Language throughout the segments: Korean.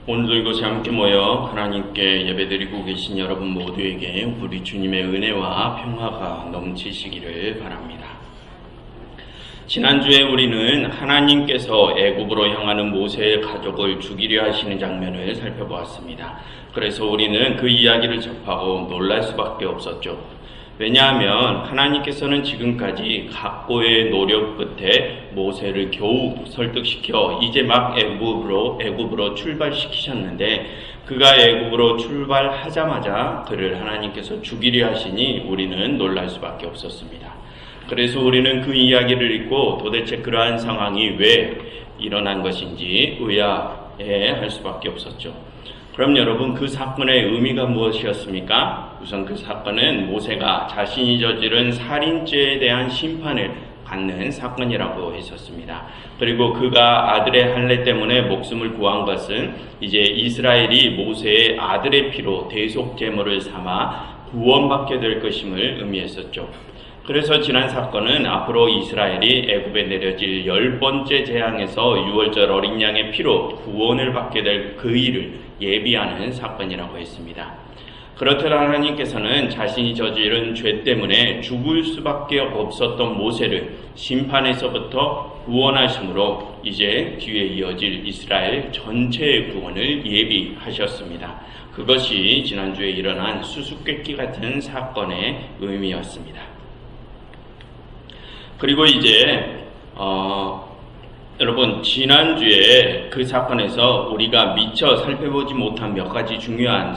오늘도 이곳에 함께 모여 하나님께 예배드리고 계신 여러분 모두에게 우리 주님의 은혜와 평화가 넘치시기를 바랍니다. 지난주에 우리는 하나님께서 애굽으로 향하는 모세의 가족을 죽이려 하시는 장면을 살펴보았습니다. 그래서 우리는 그 이야기를 접하고 놀랄 수밖에 없었죠. 왜냐하면 하나님께서는 지금까지 각고의 노력 끝에 모세를 겨우 설득시켜 이제 막 애굽으로 출발시키셨는데, 그가 애굽으로 출발하자마자 그를 하나님께서 죽이려 하시니 우리는 놀랄 수밖에 없었습니다. 그래서 우리는 그 이야기를 읽고 도대체 그러한 상황이 왜 일어난 것인지 의아해할 수밖에 없었죠. 그럼 여러분, 그 사건의 의미가 무엇이었습니까? 우선 그 사건은 모세가 자신이 저지른 살인죄에 대한 심판을 받는 사건이라고 했었습니다. 그리고 그가 아들의 할례 때문에 목숨을 구한 것은 이제 이스라엘이 모세의 아들의 피로 대속 제물을 삼아 구원받게 될 것임을 의미했었죠. 그래서 지난 사건은 앞으로 이스라엘이 애굽에 내려질 10번째 재앙에서 유월절 어린 양의 피로 구원을 받게 될 그 일을 예비하는 사건이라고 했습니다. 그렇듯 하나님께서는 자신이 저지른 죄 때문에 죽을 수밖에 없었던 모세를 심판에서부터 구원하심으로 이제 뒤에 이어질 이스라엘 전체의 구원을 예비하셨습니다. 그것이 지난주에 일어난 수수께끼 같은 사건의 의미였습니다. 그리고 이제 여러분, 지난주에 그 사건에서 우리가 미처 살펴보지 못한 몇 가지 중요한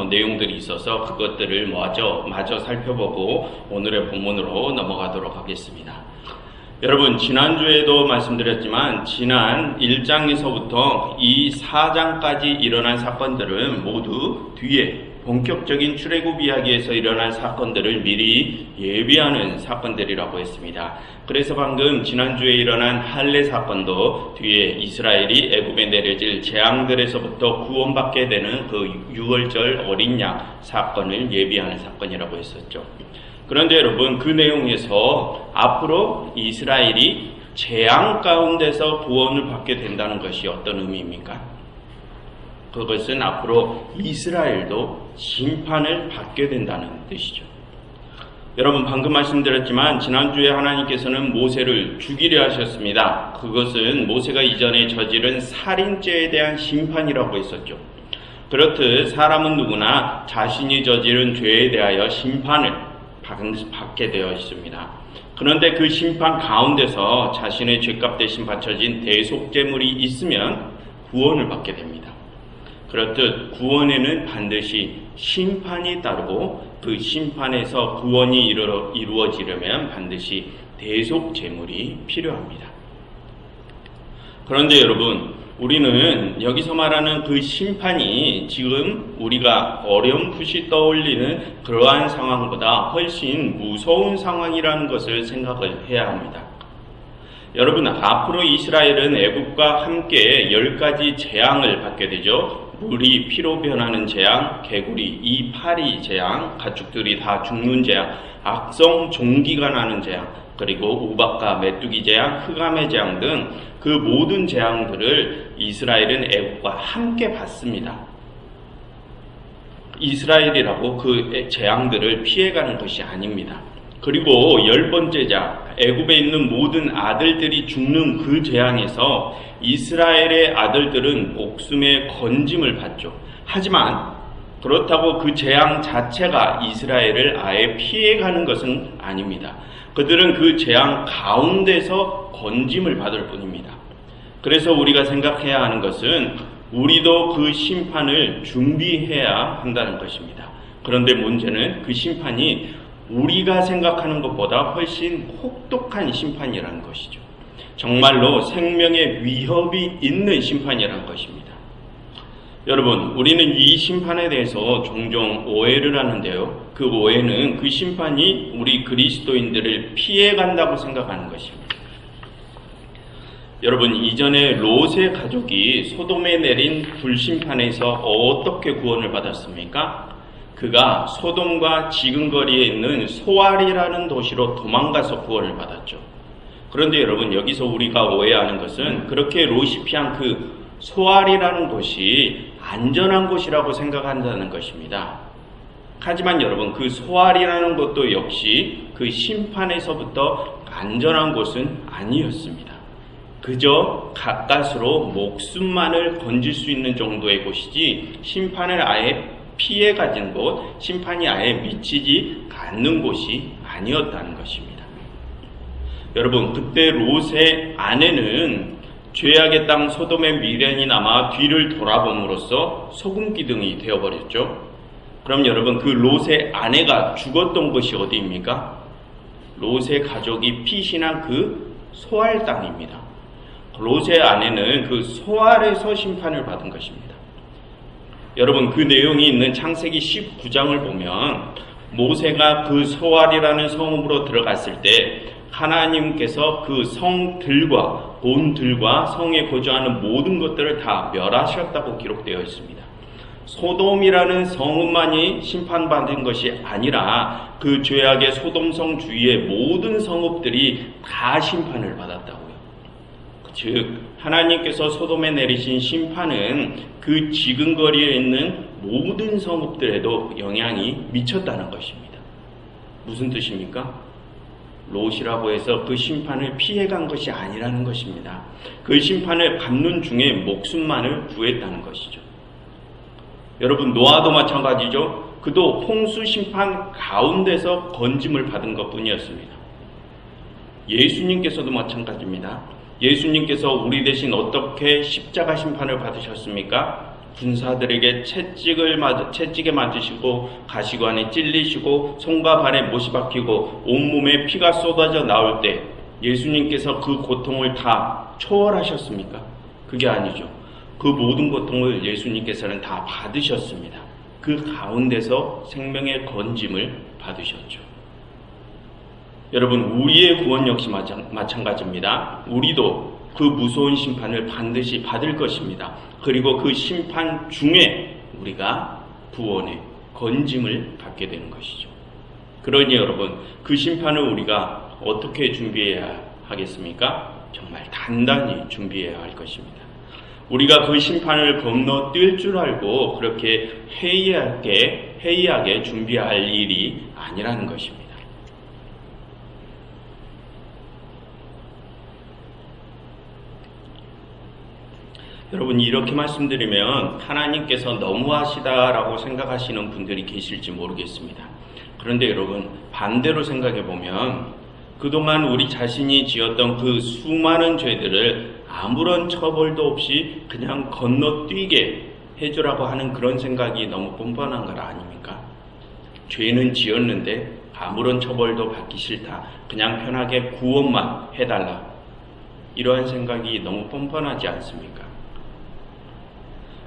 내용들이 있어서 그것들을 마저 살펴보고 오늘의 본문으로 넘어가도록 하겠습니다. 여러분, 지난주에도 말씀드렸지만 지난 1장에서부터 이 4장까지 일어난 사건들은 모두 뒤에 본격적인 출애굽 이야기에서 일어난 사건들을 미리 예비하는 사건들이라고 했습니다. 그래서 방금 지난주에 일어난 할례 사건도 뒤에 이스라엘이 애굽에 내려질 재앙들에서부터 구원받게 되는 그 유월절 어린 양 사건을 예비하는 사건이라고 했었죠. 그런데 여러분, 그 내용에서 앞으로 이스라엘이 재앙 가운데서 구원을 받게 된다는 것이 어떤 의미입니까? 그것은 앞으로 이스라엘도 심판을 받게 된다는 뜻이죠. 여러분, 방금 말씀드렸지만 지난주에 하나님께서는 모세를 죽이려 하셨습니다. 그것은 모세가 이전에 저지른 살인죄에 대한 심판이라고 했었죠. 그렇듯 사람은 누구나 자신이 저지른 죄에 대하여 심판을 받게 되어 있습니다. 그런데 그 심판 가운데서 자신의 죄값 대신 바쳐진 대속제물이 있으면 구원을 받게 됩니다. 그렇듯 구원에는 반드시 심판이 따르고 그 심판에서 구원이 이루어지려면 반드시 대속 제물이 필요합니다. 그런데 여러분, 우리는 여기서 말하는 그 심판이 지금 우리가 어렴풋이 떠올리는 그러한 상황보다 훨씬 무서운 상황이라는 것을 생각을 해야 합니다. 여러분, 앞으로 이스라엘은 애굽과 함께 10가지 재앙을 받게 되죠. 물이 피로 변하는 재앙, 개구리, 이파리 재앙, 가축들이 다 죽는 재앙, 악성 종기가 나는 재앙, 그리고 우박과 메뚜기 재앙, 흑암의 재앙 등 그 모든 재앙들을 이스라엘은 애굽과 함께 받습니다. 이스라엘이라고 그 재앙들을 피해가는 것이 아닙니다. 그리고 10번째 재앙, 애굽에 있는 모든 아들들이 죽는 그 재앙에서 이스라엘의 아들들은 목숨의 건짐을 받죠. 하지만 그렇다고 그 재앙 자체가 이스라엘을 아예 피해가는 것은 아닙니다. 그들은 그 재앙 가운데서 건짐을 받을 뿐입니다. 그래서 우리가 생각해야 하는 것은 우리도 그 심판을 준비해야 한다는 것입니다. 그런데 문제는 그 심판이 우리가 생각하는 것보다 훨씬 혹독한 심판이라는 것이죠. 정말로 생명의 위협이 있는 심판이라는 것입니다. 여러분, 우리는 이 심판에 대해서 종종 오해를 하는데요. 그 오해는 그 심판이 우리 그리스도인들을 피해간다고 생각하는 것입니다. 여러분, 이전에 롯의 가족이 소돔에 내린 불심판에서 어떻게 구원을 받았습니까? 그가 소돔과 지근거리에 있는 소알이라는 도시로 도망가서 구원을 받았죠. 그런데 여러분, 여기서 우리가 오해하는 것은 그렇게 롯이 피한 그 소알이라는 곳이 안전한 곳이라고 생각한다는 것입니다. 하지만 여러분, 그 소알이라는 것도 역시 그 심판에서부터 안전한 곳은 아니었습니다. 그저 가까스로 목숨만을 건질 수 있는 정도의 곳이지 심판을 아예 피해 가진 곳, 심판이 아예 미치지 않는 곳이 아니었다는 것입니다. 여러분, 그때 롯의 아내는 죄악의 땅 소돔의 미련이 남아 뒤를 돌아봄으로써 소금기둥이 되어버렸죠. 그럼 여러분, 그 롯의 아내가 죽었던 곳이 어디입니까? 롯의 가족이 피신한 그 소알 땅입니다. 롯의 아내는 그 소알에서 심판을 받은 것입니다. 여러분, 그 내용이 있는 창세기 19장을 보면 모세가 그 소알이라는 성읍으로 들어갔을 때 하나님께서 그 성들과 본들과 성에 거주하는 모든 것들을 다 멸하셨다고 기록되어 있습니다. 소돔이라는 성읍만이 심판받은 것이 아니라 그 죄악의 소돔성 주위의 모든 성읍들이 다 심판을 받았다고요. 즉 하나님께서 소돔에 내리신 심판은 그 지근거리에 있는 모든 성읍들에도 영향이 미쳤다는 것입니다. 무슨 뜻입니까? 롯이라고 해서 그 심판을 피해간 것이 아니라는 것입니다. 그 심판을 받는 중에 목숨만을 구했다는 것이죠. 여러분, 노아도 마찬가지죠. 그도 홍수 심판 가운데서 건짐을 받은 것뿐이었습니다. 예수님께서도 마찬가지입니다. 예수님께서 우리 대신 어떻게 십자가 심판을 받으셨습니까? 군사들에게 채찍에 맞으시고 가시관에 찔리시고 손과 발에 못이 박히고 온몸에 피가 쏟아져 나올 때 예수님께서 그 고통을 다 초월하셨습니까? 그게 아니죠. 그 모든 고통을 예수님께서는 다 받으셨습니다. 그 가운데서 생명의 건짐을 받으셨죠. 여러분, 우리의 구원 역시 마찬가지입니다. 우리도 그 무서운 심판을 반드시 받을 것입니다. 그리고 그 심판 중에 우리가 구원의 건짐을 받게 되는 것이죠. 그러니 여러분, 그 심판을 우리가 어떻게 준비해야 하겠습니까? 정말 단단히 준비해야 할 것입니다. 우리가 그 심판을 건너뛸 줄 알고 그렇게 회의하게 준비할 일이 아니라는 것입니다. 여러분, 이렇게 말씀드리면 하나님께서 너무하시다라고 생각하시는 분들이 계실지 모르겠습니다. 그런데 여러분, 반대로 생각해 보면 그동안 우리 자신이 지었던 그 수많은 죄들을 아무런 처벌도 없이 그냥 건너뛰게 해주라고 하는 그런 생각이 너무 뻔뻔한 것 아닙니까? 죄는 지었는데 아무런 처벌도 받기 싫다. 그냥 편하게 구원만 해달라. 이러한 생각이 너무 뻔뻔하지 않습니까?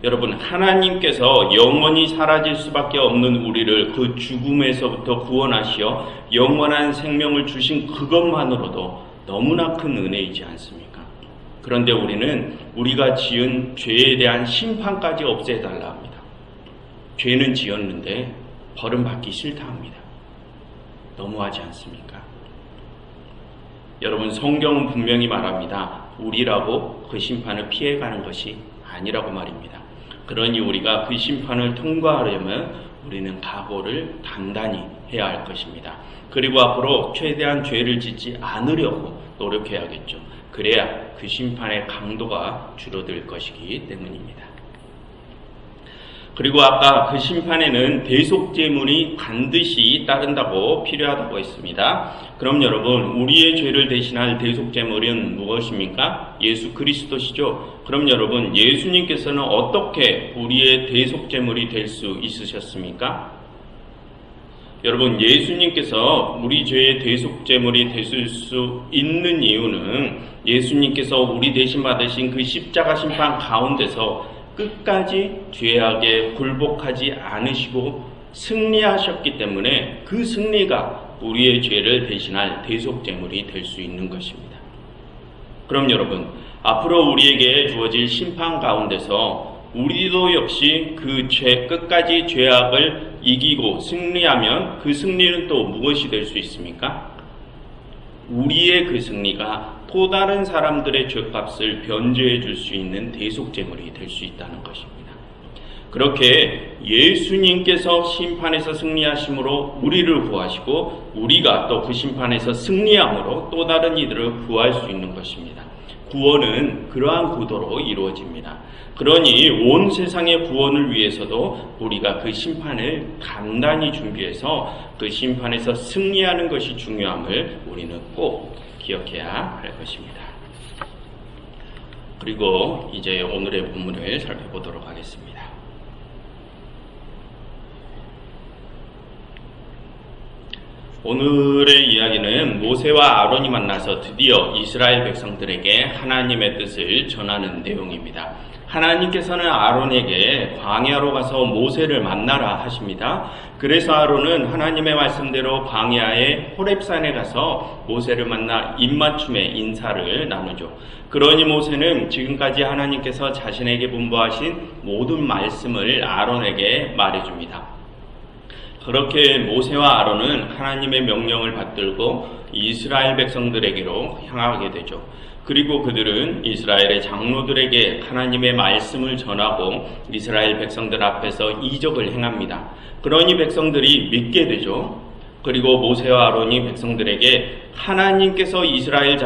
여러분, 하나님께서 영원히 사라질 수밖에 없는 우리를 그 죽음에서부터 구원하시어 영원한 생명을 주신 그것만으로도 너무나 큰 은혜이지 않습니까? 그런데 우리는 우리가 지은 죄에 대한 심판까지 없애달라 합니다. 죄는 지었는데 벌은 받기 싫다 합니다. 너무하지 않습니까? 여러분, 성경은 분명히 말합니다. 우리라고 그 심판을 피해가는 것이 아니라고 말입니다. 그러니 우리가 그 심판을 통과하려면 우리는 각오를 단단히 해야 할 것입니다. 그리고 앞으로 최대한 죄를 짓지 않으려고 노력해야겠죠. 그래야 그 심판의 강도가 줄어들 것이기 때문입니다. 그리고 아까 그 심판에는 대속제물이 반드시 따른다고 필요하다고 했습니다. 그럼 여러분, 우리의 죄를 대신할 대속제물은 무엇입니까? 예수 그리스도시죠. 그럼 여러분, 예수님께서는 어떻게 우리의 대속제물이 될 수 있으셨습니까? 여러분, 예수님께서 우리 죄의 대속제물이 되실 수 있는 이유는 예수님께서 우리 대신 받으신 그 십자가 심판 가운데서 끝까지 죄악에 굴복하지 않으시고 승리하셨기 때문에 그 승리가 우리의 죄를 대신할 대속제물이 될 수 있는 것입니다. 그럼 여러분, 앞으로 우리에게 주어질 심판 가운데서 우리도 역시 그 끝까지 죄악을 이기고 승리하면 그 승리는 또 무엇이 될 수 있습니까? 우리의 그 승리가 또 다른 사람들의 죄값을 변제해 줄 수 있는 대속제물이 될 수 있다는 것입니다. 그렇게 예수님께서 심판에서 승리하심으로 우리를 구하시고 우리가 또 그 심판에서 승리함으로 또 다른 이들을 구할 수 있는 것입니다. 구원은 그러한 구도로 이루어집니다. 그러니 온 세상의 구원을 위해서도 우리가 그 심판을 단단히 준비해서 그 심판에서 승리하는 것이 중요함을 우리는 꼭 기억해야 할 것입니다. 그리고 이제 오늘의 본문을 살펴보도록 하겠습니다. 오늘의 이야기는 모세와 아론이 만나서 드디어 이스라엘 백성들에게 하나님의 뜻을 전하는 내용입니다. 하나님께서는 아론에게 광야로 가서 모세를 만나라 하십니다. 그래서 아론은 하나님의 말씀대로 광야의 호렙산에 가서 모세를 만나 입맞춤의 인사를 나누죠. 그러니 모세는 지금까지 하나님께서 자신에게 분부하신 모든 말씀을 아론에게 말해줍니다. 그렇게 모세와 아론은 하나님의 명령을 받들고 이스라엘 백성들에게로 향하게 되죠. 그리고 그들은 이스라엘의 장로들에게 하나님의 말씀을 전하고 이스라엘 백성들 앞에서 이적을 행합니다. 그러니 백성들이 믿게 되죠. 그리고 모세와 아론이 백성들에게 하나님께서 이스라엘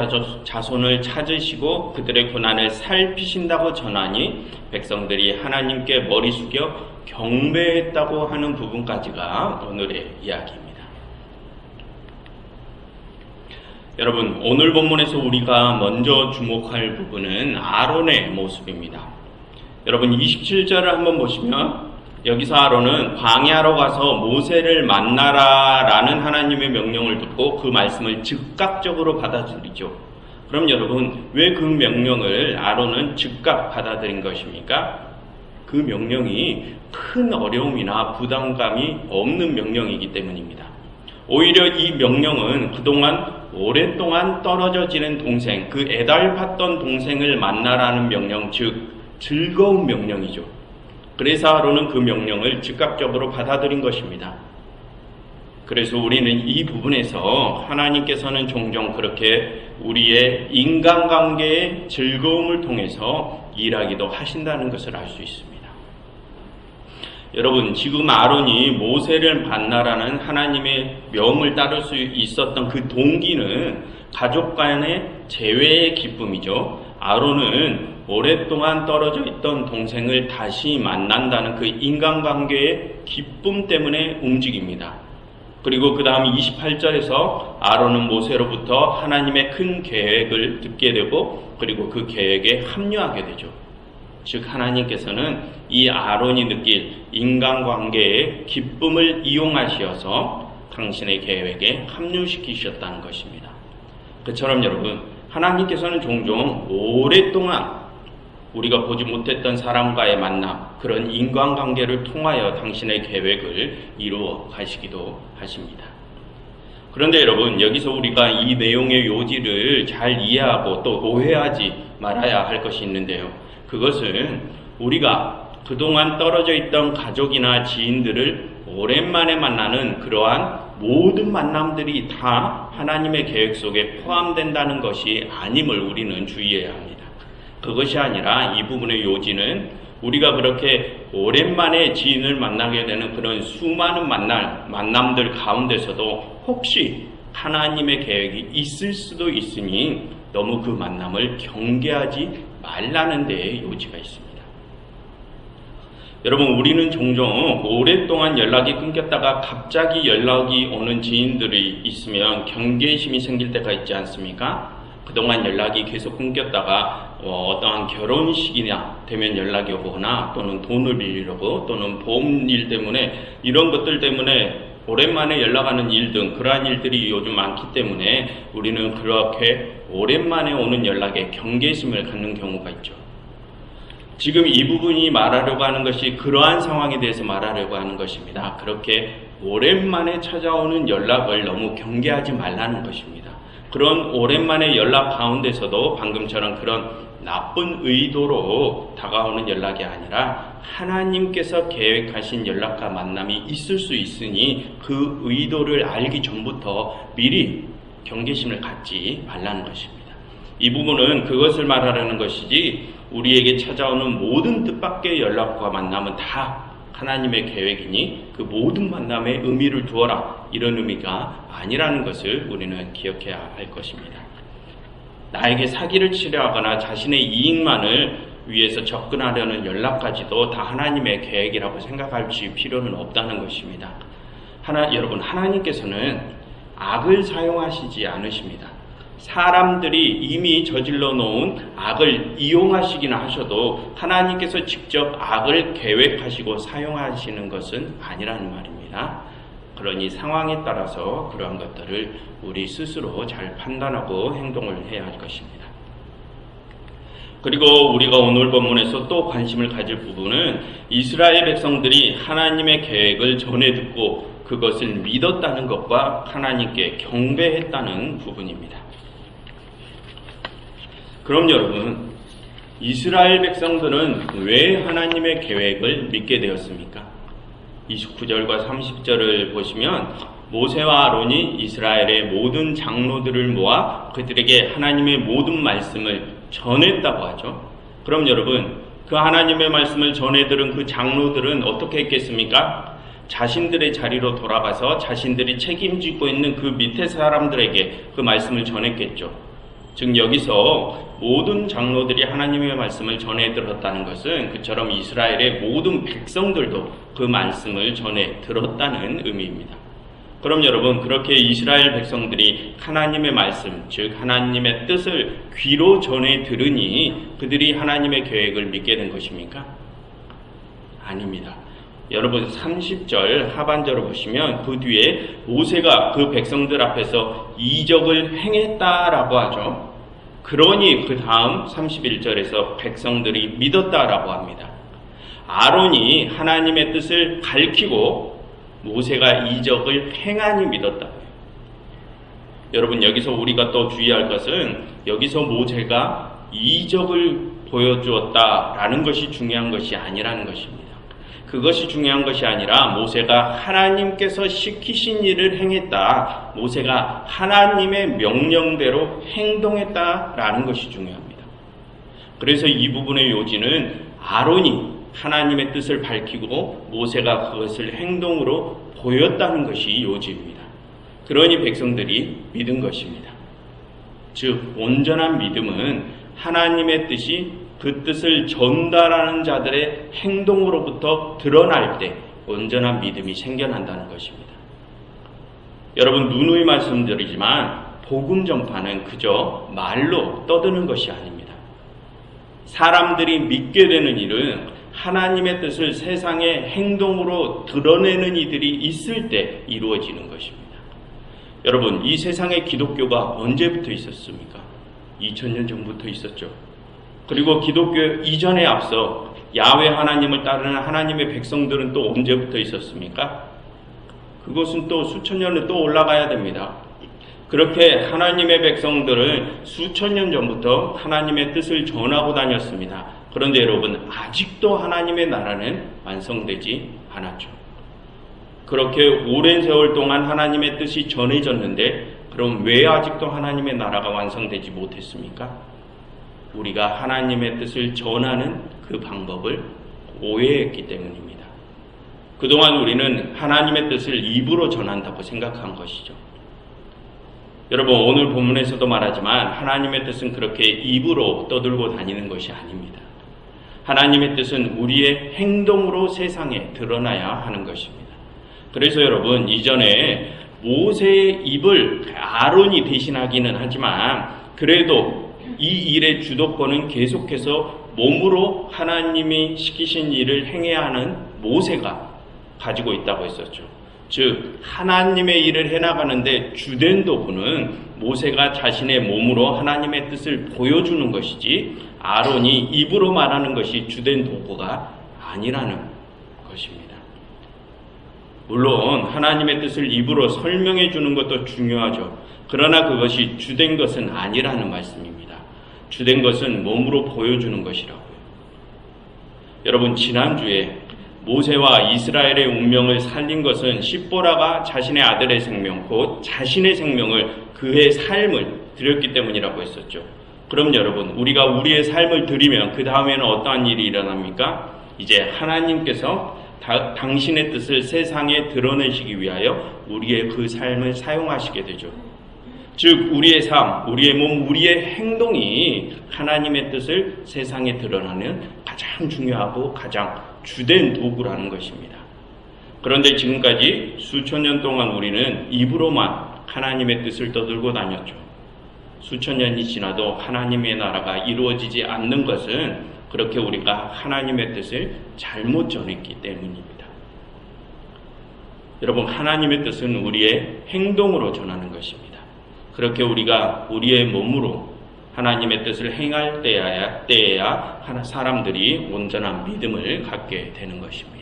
자손을 찾으시고 그들의 고난을 살피신다고 전하니 백성들이 하나님께 머리 숙여 경배했다고 하는 부분까지가 오늘의 이야기입니다. 여러분, 오늘 본문에서 우리가 먼저 주목할 부분은 아론의 모습입니다. 여러분, 27절을 한번 보시면 여기서 아론은 광야로 가서 모세를 만나라라는 하나님의 명령을 듣고 그 말씀을 즉각적으로 받아들이죠. 그럼 여러분, 왜 그 명령을 아론은 즉각 받아들인 것입니까? 그 명령이 큰 어려움이나 부담감이 없는 명령이기 때문입니다. 오히려 이 명령은 그동안 오랫동안 떨어져 지낸 동생, 그 애달팠던 동생을 만나라는 명령, 즉 즐거운 명령이죠. 그래서 아론은 그 명령을 즉각적으로 받아들인 것입니다. 그래서 우리는 이 부분에서 하나님께서는 종종 그렇게 우리의 인간관계의 즐거움을 통해서 일하기도 하신다는 것을 알 수 있습니다. 여러분, 지금 아론이 모세를 만나라는 하나님의 명을 따를 수 있었던 그 동기는 가족 간의 재회의 기쁨이죠. 아론은 오랫동안 떨어져 있던 동생을 다시 만난다는 그 인간관계의 기쁨 때문에 움직입니다. 그리고 그 다음 28절에서 아론은 모세로부터 하나님의 큰 계획을 듣게 되고 그리고 그 계획에 합류하게 되죠. 즉 하나님께서는 이 아론이 느낄 인간관계의 기쁨을 이용하셔서 당신의 계획에 합류시키셨다는 것입니다. 그처럼 여러분, 하나님께서는 종종 오랫동안 우리가 보지 못했던 사람과의 만남, 그런 인간관계를 통하여 당신의 계획을 이루어 가시기도 하십니다. 그런데 여러분, 여기서 우리가 이 내용의 요지를 잘 이해하고 또 오해하지 말아야 할 것이 있는데요. 그것은 우리가 그동안 떨어져 있던 가족이나 지인들을 오랜만에 만나는 그러한 모든 만남들이 다 하나님의 계획 속에 포함된다는 것이 아님을 우리는 주의해야 합니다. 그것이 아니라 이 부분의 요지는 우리가 그렇게 오랜만에 지인을 만나게 되는 그런 수많은 만남들 가운데서도 혹시 하나님의 계획이 있을 수도 있으니 너무 그 만남을 경계하지 말라는 데에 요지가 있습니다. 여러분, 우리는 종종 오랫동안 연락이 끊겼다가 갑자기 연락이 오는 지인들이 있으면 경계심이 생길 때가 있지 않습니까? 그동안 연락이 계속 끊겼다가 어떠한 결혼식이나 되면 연락이 오거나 또는 돈을 빌리려고 또는 보험 일 때문에 이런 것들 때문에 오랜만에 연락하는 일 등 그러한 일들이 요즘 많기 때문에 우리는 그렇게 오랜만에 오는 연락에 경계심을 갖는 경우가 있죠. 지금 이 부분이 말하려고 하는 것이 그러한 상황에 대해서 말하려고 하는 것입니다. 그렇게 오랜만에 찾아오는 연락을 너무 경계하지 말라는 것입니다. 그런 오랜만에 연락 가운데서도 방금처럼 그런 나쁜 의도로 다가오는 연락이 아니라 하나님께서 계획하신 연락과 만남이 있을 수 있으니 그 의도를 알기 전부터 미리 경계심을 갖지 말라는 것입니다. 이 부분은 그것을 말하려는 것이지 우리에게 찾아오는 모든 뜻밖의 연락과 만남은 다 하나님의 계획이니 그 모든 만남에 의미를 두어라, 이런 의미가 아니라는 것을 우리는 기억해야 할 것입니다. 나에게 사기를 치려 하거나 자신의 이익만을 위해서 접근하려는 연락까지도 다 하나님의 계획이라고 생각할 필요는 없다는 것입니다. 여러분, 하나님께서는 악을 사용하시지 않으십니다. 사람들이 이미 저질러 놓은 악을 이용하시기나 하셔도 하나님께서 직접 악을 계획하시고 사용하시는 것은 아니라는 말입니다. 그러니 상황에 따라서 그러한 것들을 우리 스스로 잘 판단하고 행동을 해야 할 것입니다. 그리고 우리가 오늘 본문에서 또 관심을 가질 부분은 이스라엘 백성들이 하나님의 계획을 전해 듣고 그것을 믿었다는 것과 하나님께 경배했다는 부분입니다. 그럼 여러분, 이스라엘 백성들은 왜 하나님의 계획을 믿게 되었습니까? 29절과 30절을 보시면 모세와 아론이 이스라엘의 모든 장로들을 모아 그들에게 하나님의 모든 말씀을 전했다고 하죠. 그럼 여러분, 그 하나님의 말씀을 전해 들은 그 장로들은 어떻게 했겠습니까? 자신들의 자리로 돌아가서 자신들이 책임지고 있는 그 밑에 사람들에게 그 말씀을 전했겠죠. 즉 여기서 모든 장로들이 하나님의 말씀을 전해 들었다는 것은 그처럼 이스라엘의 모든 백성들도 그 말씀을 전해 들었다는 의미입니다. 그럼 여러분, 그렇게 이스라엘 백성들이 하나님의 말씀, 즉 하나님의 뜻을 귀로 전해 들으니 그들이 하나님의 계획을 믿게 된 것입니까? 아닙니다. 여러분, 30절 하반절을 보시면 그 뒤에 모세가 그 백성들 앞에서 이적을 행했다라고 하죠. 그러니 그 다음 31절에서 백성들이 믿었다라고 합니다. 아론이 하나님의 뜻을 밝히고 모세가 이적을 행하니 믿었다. 여러분, 여기서 우리가 또 주의할 것은 여기서 모세가 이적을 보여주었다라는 것이 중요한 것이 아니라는 것입니다. 그것이 중요한 것이 아니라 모세가 하나님께서 시키신 일을 행했다, 모세가 하나님의 명령대로 행동했다라는 것이 중요합니다. 그래서 이 부분의 요지는 아론이 하나님의 뜻을 밝히고 모세가 그것을 행동으로 보였다는 것이 요지입니다. 그러니 백성들이 믿은 것입니다. 즉 온전한 믿음은 하나님의 뜻이 그 뜻을 전달하는 자들의 행동으로부터 드러날 때 온전한 믿음이 생겨난다는 것입니다. 여러분, 누누이 말씀드리지만 복음 전파는 그저 말로 떠드는 것이 아닙니다. 사람들이 믿게 되는 일은 하나님의 뜻을 세상의 행동으로 드러내는 이들이 있을 때 이루어지는 것입니다. 여러분, 이 세상에 기독교가 언제부터 있었습니까? 2000년 전부터 있었죠. 그리고 기독교 이전에 앞서 야훼 하나님을 따르는 하나님의 백성들은 또 언제부터 있었습니까? 그것은 또 수천 년을 또 올라가야 됩니다. 그렇게 하나님의 백성들은 수천 년 전부터 하나님의 뜻을 전하고 다녔습니다. 그런데 여러분, 아직도 하나님의 나라는 완성되지 않았죠. 그렇게 오랜 세월 동안 하나님의 뜻이 전해졌는데 그럼 왜 아직도 하나님의 나라가 완성되지 못했습니까? 우리가 하나님의 뜻을 전하는 그 방법을 오해했기 때문입니다. 그동안 우리는 하나님의 뜻을 입으로 전한다고 생각한 것이죠. 여러분, 오늘 본문에서도 말하지만 하나님의 뜻은 그렇게 입으로 떠들고 다니는 것이 아닙니다. 하나님의 뜻은 우리의 행동으로 세상에 드러나야 하는 것입니다. 그래서 여러분, 이전에 모세의 입을 아론이 대신하기는 하지만 그래도 이 일의 주도권은 계속해서 몸으로 하나님이 시키신 일을 행해야 하는 모세가 가지고 있다고 했었죠. 즉 하나님의 일을 해나가는데 주된 도구는 모세가 자신의 몸으로 하나님의 뜻을 보여주는 것이지 아론이 입으로 말하는 것이 주된 도구가 아니라는 것입니다. 물론 하나님의 뜻을 입으로 설명해 주는 것도 중요하죠. 그러나 그것이 주된 것은 아니라는 말씀입니다. 주된 것은 몸으로 보여주는 것이라고요. 여러분, 지난주에 모세와 이스라엘의 운명을 살린 것은 십보라가 자신의 아들의 생명, 곧 자신의 생명을 그의 삶을 드렸기 때문이라고 했었죠. 그럼 여러분, 우리가 우리의 삶을 드리면 그 다음에는 어떠한 일이 일어납니까? 이제 하나님께서 당신의 뜻을 세상에 드러내시기 위하여 우리의 그 삶을 사용하시게 되죠. 즉 우리의 삶, 우리의 몸, 우리의 행동이 하나님의 뜻을 세상에 드러나는 가장 중요하고 가장 주된 도구라는 것입니다. 그런데 지금까지 수천 년 동안 우리는 입으로만 하나님의 뜻을 떠들고 다녔죠. 수천 년이 지나도 하나님의 나라가 이루어지지 않는 것은 그렇게 우리가 하나님의 뜻을 잘못 전했기 때문입니다. 여러분, 하나님의 뜻은 우리의 행동으로 전하는 것입니다. 그렇게 우리가 우리의 몸으로 하나님의 뜻을 행할 때에야 사람들이 온전한 믿음을 갖게 되는 것입니다.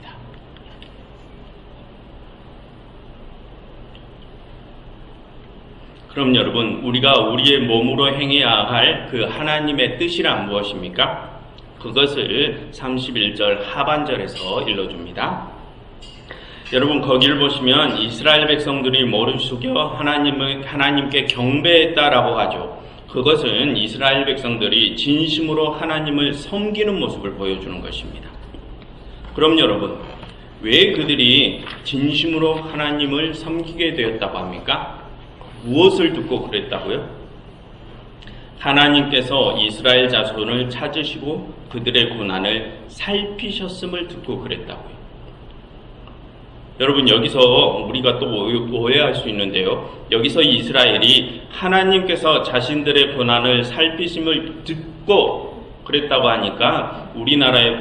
그럼 여러분, 우리가 우리의 몸으로 행해야 할 그 하나님의 뜻이란 무엇입니까? 그것을 31절 하반절에서 일러줍니다. 여러분, 거기를 보시면 이스라엘 백성들이 머리 숙여 하나님께 경배했다라고 하죠. 그것은 이스라엘 백성들이 진심으로 하나님을 섬기는 모습을 보여주는 것입니다. 그럼 여러분, 왜 그들이 진심으로 하나님을 섬기게 되었다고 합니까? 무엇을 듣고 그랬다고요? 하나님께서 이스라엘 자손을 찾으시고 그들의 고난을 살피셨음을 듣고 그랬다고요. 여러분, 여기서 우리가 또 오해할 수 있는데요. 여기서 이스라엘이 하나님께서 자신들의 고난을 살피심을 듣고 그랬다고 하니까 우리나라의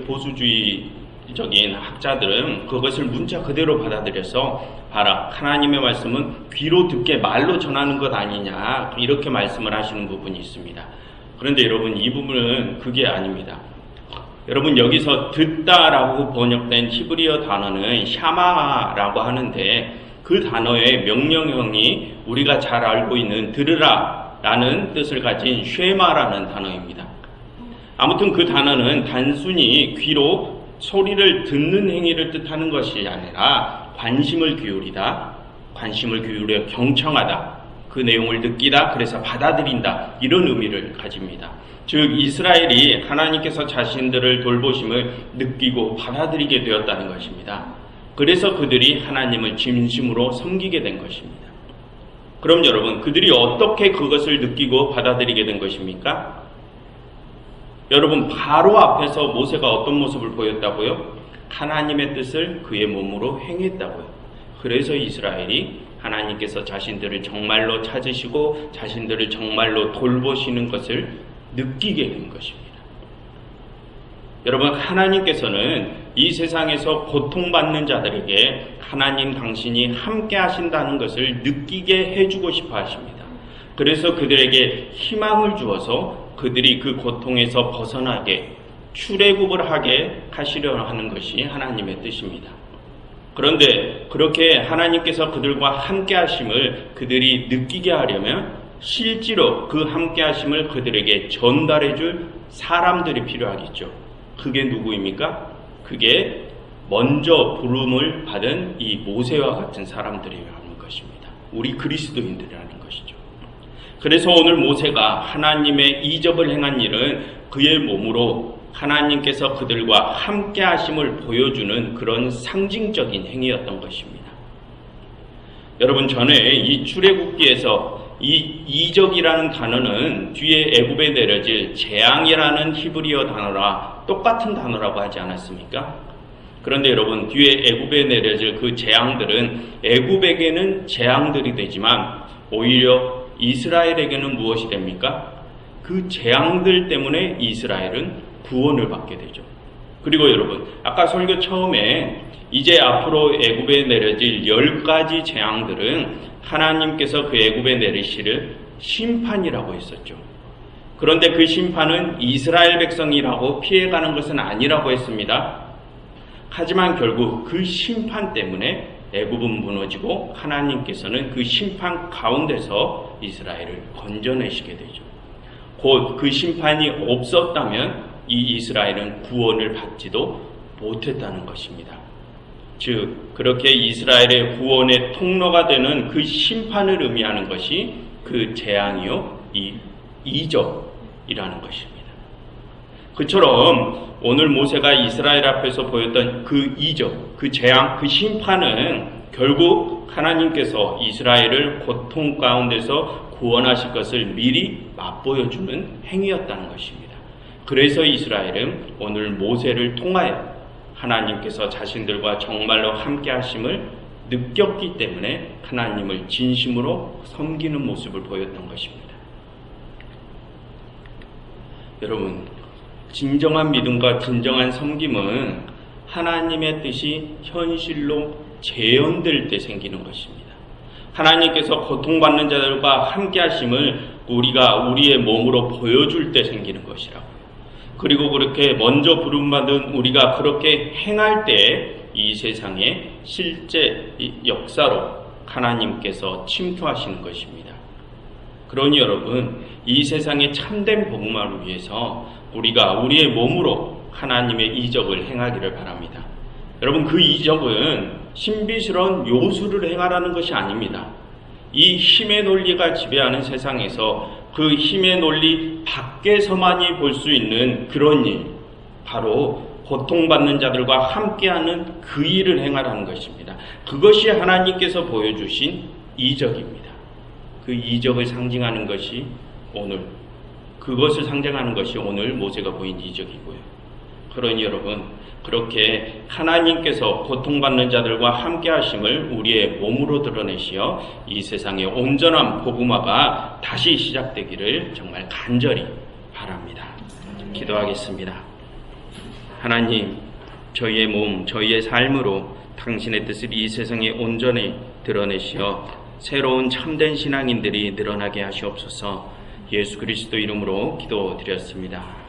보수주의적인 학자들은 그것을 문자 그대로 받아들여서 봐라, 하나님의 말씀은 귀로 듣게 말로 전하는 것 아니냐, 이렇게 말씀을 하시는 부분이 있습니다. 그런데 여러분, 이 부분은 그게 아닙니다. 여러분, 여기서 듣다라고 번역된 히브리어 단어는 샤마라고 하는데 그 단어의 명령형이 우리가 잘 알고 있는 들으라 라는 뜻을 가진 쉐마라는 단어입니다. 아무튼 그 단어는 단순히 귀로 소리를 듣는 행위를 뜻하는 것이 아니라 관심을 기울여 경청하다, 그 내용을 느끼다, 그래서 받아들인다, 이런 의미를 가집니다. 즉 이스라엘이 하나님께서 자신들을 돌보심을 느끼고 받아들이게 되었다는 것입니다. 그래서 그들이 하나님을 진심으로 섬기게 된 것입니다. 그럼 여러분, 그들이 어떻게 그것을 느끼고 받아들이게 된 것입니까? 여러분, 바로 앞에서 모세가 어떤 모습을 보였다고요? 하나님의 뜻을 그의 몸으로 행했다고요. 그래서 이스라엘이 하나님께서 자신들을 정말로 찾으시고 자신들을 정말로 돌보시는 것을 느끼게 된 것입니다. 여러분, 하나님께서는 이 세상에서 고통받는 자들에게 하나님 당신이 함께 하신다는 것을 느끼게 해주고 싶어 하십니다. 그래서 그들에게 희망을 주어서 그들이 그 고통에서 벗어나게 출애굽을 하게 하시려 하는 것이 하나님의 뜻입니다. 그런데 그렇게 하나님께서 그들과 함께 하심을 그들이 느끼게 하려면 실제로 그 함께 하심을 그들에게 전달해 줄 사람들이 필요하겠죠. 그게 누구입니까? 그게 먼저 부름을 받은 이 모세와 같은 사람들이라는 것입니다. 우리 그리스도인들이라는 것이죠. 그래서 오늘 모세가 하나님의 이적을 행한 일은 그의 몸으로 하나님께서 그들과 함께 하심을 보여주는 그런 상징적인 행위였던 것입니다. 여러분, 전에 이 출애굽기에서 이 이적이라는 단어는 뒤에 애굽에 내려질 재앙이라는 히브리어 단어라 똑같은 단어라고 하지 않았습니까? 그런데 여러분, 뒤에 애굽에 내려질 그 재앙들은 애굽에게는 재앙들이 되지만 오히려 이스라엘에게는 무엇이 됩니까? 그 재앙들 때문에 이스라엘은 구원을 받게 되죠. 그리고 여러분, 아까 설교 처음에 이제 앞으로 애굽에 내려질 10가지 재앙들은 하나님께서 그 애굽에 내리실 심판이라고 했었죠. 그런데 그 심판은 이스라엘 백성이라고 피해가는 것은 아니라고 했습니다. 하지만 결국 그 심판 때문에 애굽은 무너지고 하나님께서는 그 심판 가운데서 이스라엘을 건져내시게 되죠. 곧 그 심판이 없었다면 이 이스라엘은 구원을 받지도 못했다는 것입니다. 즉 그렇게 이스라엘의 구원의 통로가 되는 그 심판을 의미하는 것이 그 재앙이요, 이 이적이라는 것입니다. 그처럼 오늘 모세가 이스라엘 앞에서 보였던 그 이적, 그 재앙, 그 심판은 결국 하나님께서 이스라엘을 고통 가운데서 구원하실 것을 미리 맛보여주는 행위였다는 것입니다. 그래서 이스라엘은 오늘 모세를 통하여 하나님께서 자신들과 정말로 함께 하심을 느꼈기 때문에 하나님을 진심으로 섬기는 모습을 보였던 것입니다. 여러분, 진정한 믿음과 진정한 섬김은 하나님의 뜻이 현실로 재현될 때 생기는 것입니다. 하나님께서 고통받는 자들과 함께 하심을 우리가 우리의 몸으로 보여줄 때 생기는 것이라고요. 그리고 그렇게 먼저 부름받은 우리가 그렇게 행할 때 이 세상에 실제 역사로 하나님께서 침투하시는 것입니다. 그러니 여러분, 이 세상의 참된 복음화를 위해서 우리가 우리의 몸으로 하나님의 이적을 행하기를 바랍니다. 여러분, 그 이적은 신비스러운 요술을 행하라는 것이 아닙니다. 이 힘의 논리가 지배하는 세상에서 그 힘의 논리 밖에서만이 볼 수 있는 그런 일, 바로 고통받는 자들과 함께하는 그 일을 행하라는 것입니다. 그것이 하나님께서 보여주신 이적입니다. 그 이적을 상징하는 것이 그것을 상징하는 것이 오늘 모세가 보인 이적이고요. 그러니 여러분, 그렇게 하나님께서 고통받는 자들과 함께 하심을 우리의 몸으로 드러내시어 이 세상의 온전한 복음화가 다시 시작되기를 정말 간절히 바랍니다. 기도하겠습니다. 하나님, 저희의 몸, 저희의 삶으로 당신의 뜻을 이 세상에 온전히 드러내시어 새로운 참된 신앙인들이 늘어나게 하시옵소서. 예수 그리스도 이름으로 기도드렸습니다.